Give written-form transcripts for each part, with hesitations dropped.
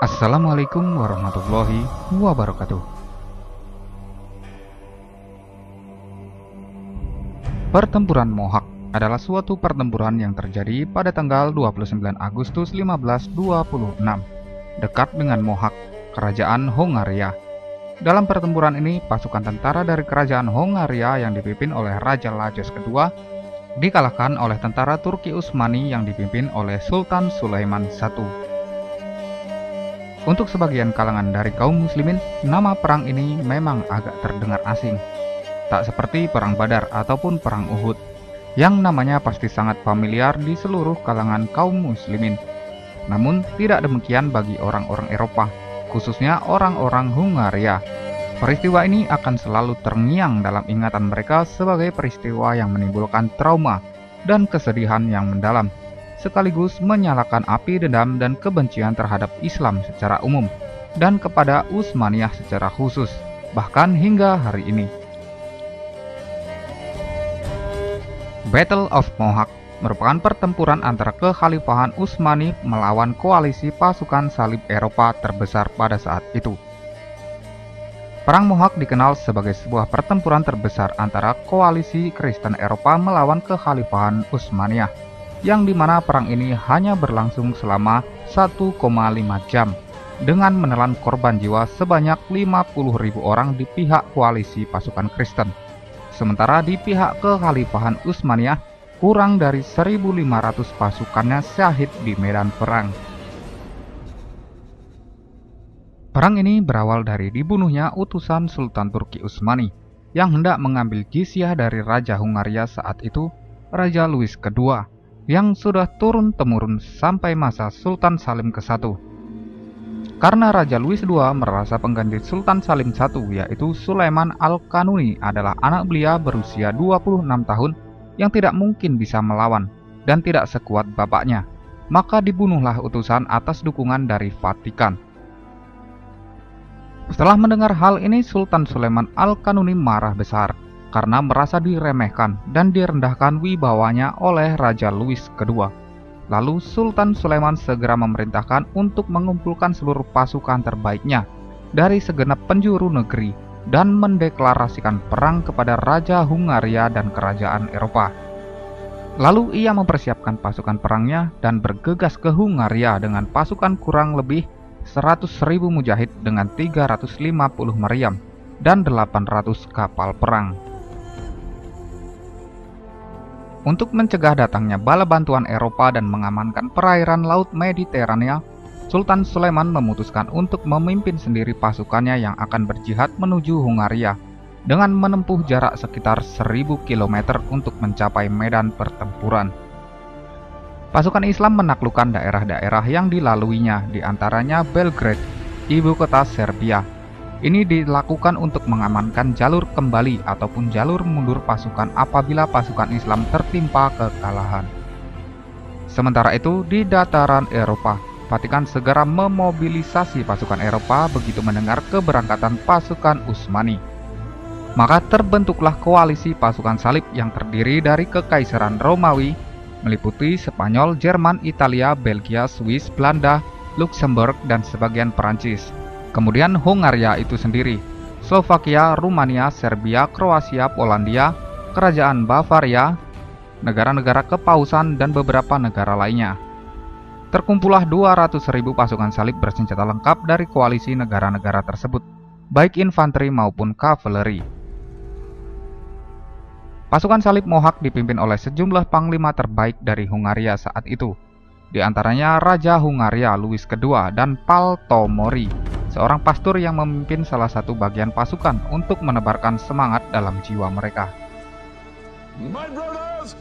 Assalamualaikum warahmatullahi wabarakatuh. Pertempuran Mohawk adalah suatu pertempuran yang terjadi pada tanggal 29 Agustus 1526 dekat dengan Mohawk, kerajaan Hongaria. Dalam pertempuran ini, pasukan tentara dari kerajaan Hongaria yang dipimpin oleh Raja Lajos II dikalahkan oleh tentara Turki Utsmani yang dipimpin oleh Sultan Sulaiman I. Untuk sebagian kalangan dari kaum muslimin, nama perang ini memang agak terdengar asing. Tak seperti Perang Badar ataupun Perang Uhud, yang namanya pasti sangat familiar di seluruh kalangan kaum muslimin. Namun tidak demikian bagi orang-orang Eropa, khususnya orang-orang Hungaria. Peristiwa ini akan selalu terngiang dalam ingatan mereka sebagai peristiwa yang menimbulkan trauma dan kesedihan yang mendalam, sekaligus menyalakan api dendam dan kebencian terhadap Islam secara umum dan kepada Utsmaniyah secara khusus, bahkan hingga hari ini. Battle of Mohawk merupakan pertempuran antara kekhalifahan Utsmani melawan koalisi pasukan salib Eropa terbesar pada saat itu. Perang Mohawk dikenal sebagai sebuah pertempuran terbesar antara koalisi Kristen Eropa melawan kekhalifahan Utsmaniyah, yang dimana perang ini hanya berlangsung selama 1,5 jam dengan menelan korban jiwa sebanyak 50.000 orang di pihak koalisi pasukan Kristen. Sementara di pihak kekhalifahan Utsmaniyah, kurang dari 1.500 pasukannya syahid di medan perang. Perang ini berawal dari dibunuhnya utusan Sultan Turki Utsmani yang hendak mengambil jizyah dari Raja Hungaria saat itu, Raja Louis II, yang sudah turun-temurun sampai masa Sultan Salim I. Karena Raja Louis II merasa pengganti Sultan Salim I, yaitu Sulaiman Al-Kanuni, adalah anak belia berusia 26 tahun yang tidak mungkin bisa melawan dan tidak sekuat bapaknya, maka dibunuhlah utusan atas dukungan dari Vatikan. Setelah mendengar hal ini, Sultan Sulaiman Al-Kanuni marah besar karena merasa diremehkan dan direndahkan wibawanya oleh Raja Louis II. Lalu Sultan Sulaiman segera memerintahkan untuk mengumpulkan seluruh pasukan terbaiknya dari segenap penjuru negeri dan mendeklarasikan perang kepada Raja Hungaria dan kerajaan Eropa. Lalu ia mempersiapkan pasukan perangnya dan bergegas ke Hungaria dengan pasukan kurang lebih 100.000 mujahid dengan 350 meriam dan 800 kapal perang. Untuk mencegah datangnya bala bantuan Eropa dan mengamankan perairan Laut Mediterania, Sultan Sulaiman memutuskan untuk memimpin sendiri pasukannya yang akan berjihad menuju Hungaria dengan menempuh jarak sekitar 1.000 km untuk mencapai medan pertempuran. Pasukan Islam menaklukkan daerah-daerah yang dilaluinya, di antaranya Belgrade, ibu kota Serbia. Ini dilakukan untuk mengamankan jalur kembali ataupun jalur mundur pasukan apabila pasukan Islam tertimpa kekalahan. Sementara itu, di dataran Eropa, Vatikan segera memobilisasi pasukan Eropa begitu mendengar keberangkatan pasukan Utsmani. Maka terbentuklah koalisi pasukan salib yang terdiri dari Kekaisaran Romawi, meliputi Spanyol, Jerman, Italia, Belgia, Swiss, Belanda, Luxembourg, dan sebagian Perancis. Kemudian Hungaria itu sendiri, Slovakia, Rumania, Serbia, Kroasia, Polandia, Kerajaan Bavaria, negara-negara kepausan, dan beberapa negara lainnya. Terkumpullah 200.000 pasukan salib bersenjata lengkap dari koalisi negara-negara tersebut, baik infanteri maupun kavaleri. Pasukan salib Mohawk dipimpin oleh sejumlah panglima terbaik dari Hungaria saat itu, di antaranya Raja Hungaria Louis II dan Paltomori, seorang pastor yang memimpin salah satu bagian pasukan untuk menebarkan semangat dalam jiwa mereka. My brothers,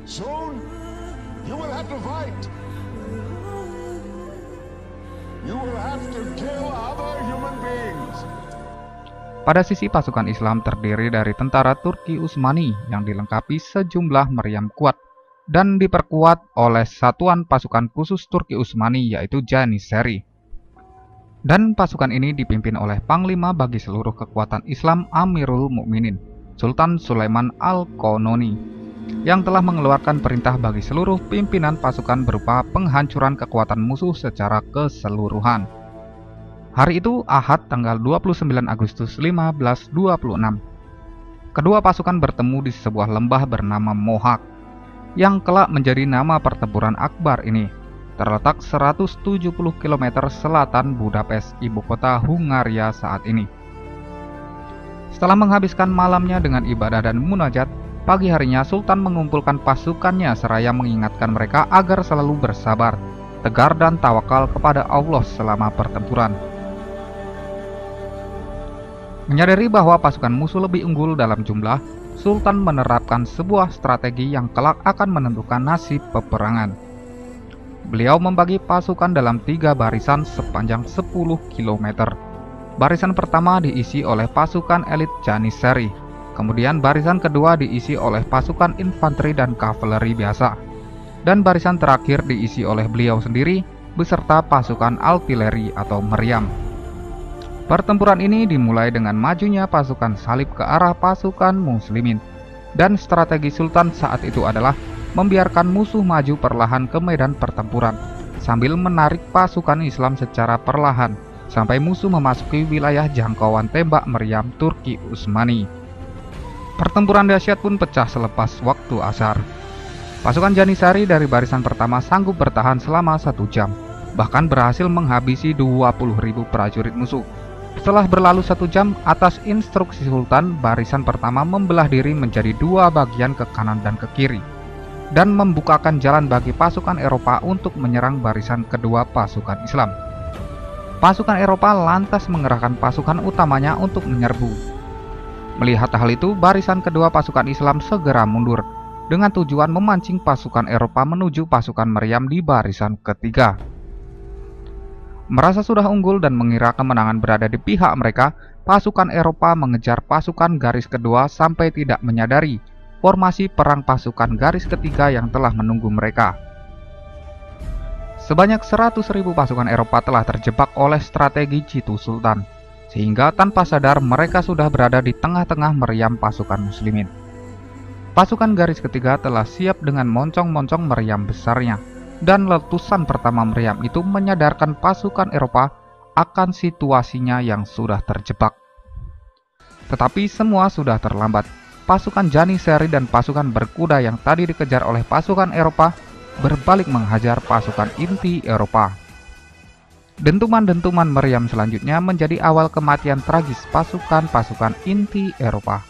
soon you will have to fight. You will have to kill other human beings. Pada sisi pasukan Islam terdiri dari tentara Turki Utsmani yang dilengkapi sejumlah meriam kuat dan diperkuat oleh satuan pasukan khusus Turki Utsmani yaitu Janissary. Dan pasukan ini dipimpin oleh panglima bagi seluruh kekuatan Islam Amirul Mukminin, Sultan Sulaiman Al-Kanuni. yang telah mengeluarkan perintah bagi seluruh pimpinan pasukan berupa penghancuran kekuatan musuh secara keseluruhan. Hari itu Ahad tanggal 29 Agustus 1526. Kedua pasukan bertemu di sebuah lembah bernama Mohak, yang kelak menjadi nama pertempuran akbar ini, terletak 170 km selatan Budapest, ibu kota Hungaria saat ini. Setelah menghabiskan malamnya dengan ibadah dan munajat, pagi harinya Sultan mengumpulkan pasukannya seraya mengingatkan mereka agar selalu bersabar, tegar dan tawakal kepada Allah selama pertempuran. Menyadari bahwa pasukan musuh lebih unggul dalam jumlah, Sultan menerapkan sebuah strategi yang kelak akan menentukan nasib peperangan. Beliau membagi pasukan dalam 3 barisan sepanjang 10 km. Barisan pertama diisi oleh pasukan elit Janissary, kemudian barisan kedua diisi oleh pasukan infanteri dan kavaleri biasa, dan barisan terakhir diisi oleh beliau sendiri beserta pasukan artileri atau meriam. Pertempuran ini dimulai dengan majunya pasukan salib ke arah pasukan muslimin, dan strategi Sultan saat itu adalah membiarkan musuh maju perlahan ke medan pertempuran, sambil menarik pasukan Islam secara perlahan sampai musuh memasuki wilayah jangkauan tembak meriam Turki Utsmani. Pertempuran dahsyat pun pecah selepas waktu asar. Pasukan Janissary dari barisan pertama sanggup bertahan selama 1 jam, bahkan berhasil menghabisi 20.000 prajurit musuh. Setelah berlalu 1 jam, atas instruksi Sultan, barisan pertama membelah diri menjadi 2 bagian ke kanan dan ke kiri, dan membukakan jalan bagi pasukan Eropa untuk menyerang barisan kedua pasukan Islam. Pasukan Eropa lantas mengerahkan pasukan utamanya untuk menyerbu. Melihat hal itu, barisan kedua pasukan Islam segera mundur, dengan tujuan memancing pasukan Eropa menuju pasukan meriam di barisan ketiga. Merasa sudah unggul dan mengira kemenangan berada di pihak mereka, pasukan Eropa mengejar pasukan garis kedua sampai tidak menyadari formasi perang pasukan garis ketiga yang telah menunggu mereka. Sebanyak 100.000 pasukan Eropa telah terjebak oleh strategi jitu Sultan, sehingga tanpa sadar mereka sudah berada di tengah-tengah meriam pasukan muslimin. Pasukan garis ketiga telah siap dengan moncong-moncong meriam besarnya, dan letusan pertama meriam itu menyadarkan pasukan Eropa akan situasinya yang sudah terjebak. Tetapi semua sudah terlambat. Pasukan Janissary dan pasukan berkuda yang tadi dikejar oleh pasukan Eropa berbalik menghajar pasukan inti Eropa. Dentuman-dentuman meriam selanjutnya menjadi awal kematian tragis pasukan-pasukan inti Eropa.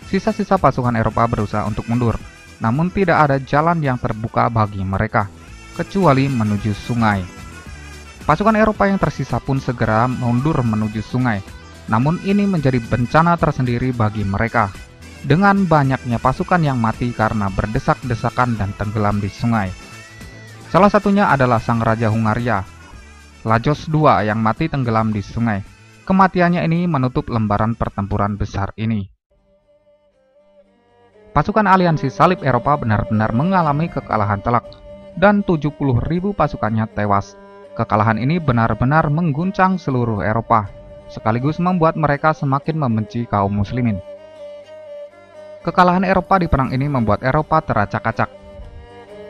Sisa-sisa pasukan Eropa berusaha untuk mundur, namun tidak ada jalan yang terbuka bagi mereka, kecuali menuju sungai. Pasukan Eropa yang tersisa pun segera mundur menuju sungai, namun ini menjadi bencana tersendiri bagi mereka, dengan banyaknya pasukan yang mati karena berdesak-desakan dan tenggelam di sungai. Salah satunya adalah sang Raja Hungaria, Lajos II, yang mati tenggelam di sungai. Kematiannya ini menutup lembaran pertempuran besar ini. Pasukan aliansi salib Eropa benar-benar mengalami kekalahan telak, dan 70.000 pasukannya tewas. Kekalahan ini benar-benar mengguncang seluruh Eropa, sekaligus membuat mereka semakin membenci kaum muslimin. Kekalahan Eropa di perang ini membuat Eropa teracak-acak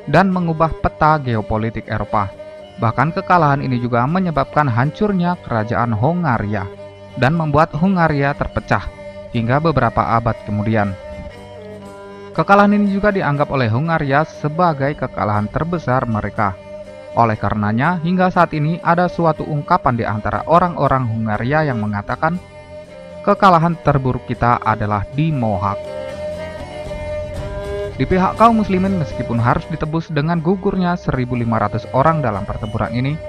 dan mengubah peta geopolitik Eropa. Bahkan kekalahan ini juga menyebabkan hancurnya kerajaan Hungaria dan membuat Hungaria terpecah hingga beberapa abad kemudian. Kekalahan ini juga dianggap oleh Hungaria sebagai kekalahan terbesar mereka. Oleh karenanya, hingga saat ini ada suatu ungkapan di antara orang-orang Hungaria yang mengatakan, kekalahan terburuk kita adalah di Mohak. Di pihak kaum muslimin, meskipun harus ditebus dengan gugurnya 1.500 orang dalam pertempuran ini,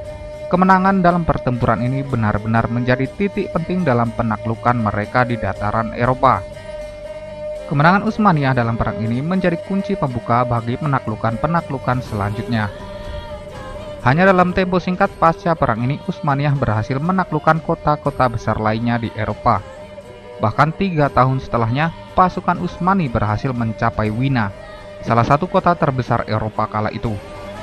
kemenangan dalam pertempuran ini benar-benar menjadi titik penting dalam penaklukan mereka di dataran Eropa. Kemenangan Utsmaniyah dalam perang ini menjadi kunci pembuka bagi penaklukan-penaklukan selanjutnya. Hanya dalam tempo singkat pasca perang ini, Utsmaniyah berhasil menaklukkan kota-kota besar lainnya di Eropa. Bahkan 3 tahun setelahnya, pasukan Utsmani berhasil mencapai Wina, salah satu kota terbesar Eropa kala itu.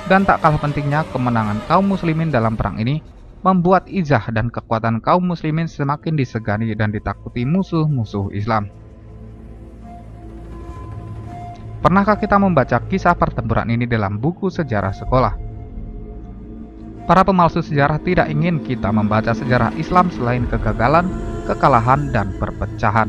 Dan tak kalah pentingnya, kemenangan kaum muslimin dalam perang ini membuat izah dan kekuatan kaum muslimin semakin disegani dan ditakuti musuh-musuh Islam. Pernahkah kita membaca kisah pertempuran ini dalam buku sejarah sekolah? Para pemalsu sejarah tidak ingin kita membaca sejarah Islam selain kegagalan, kekalahan, dan perpecahan.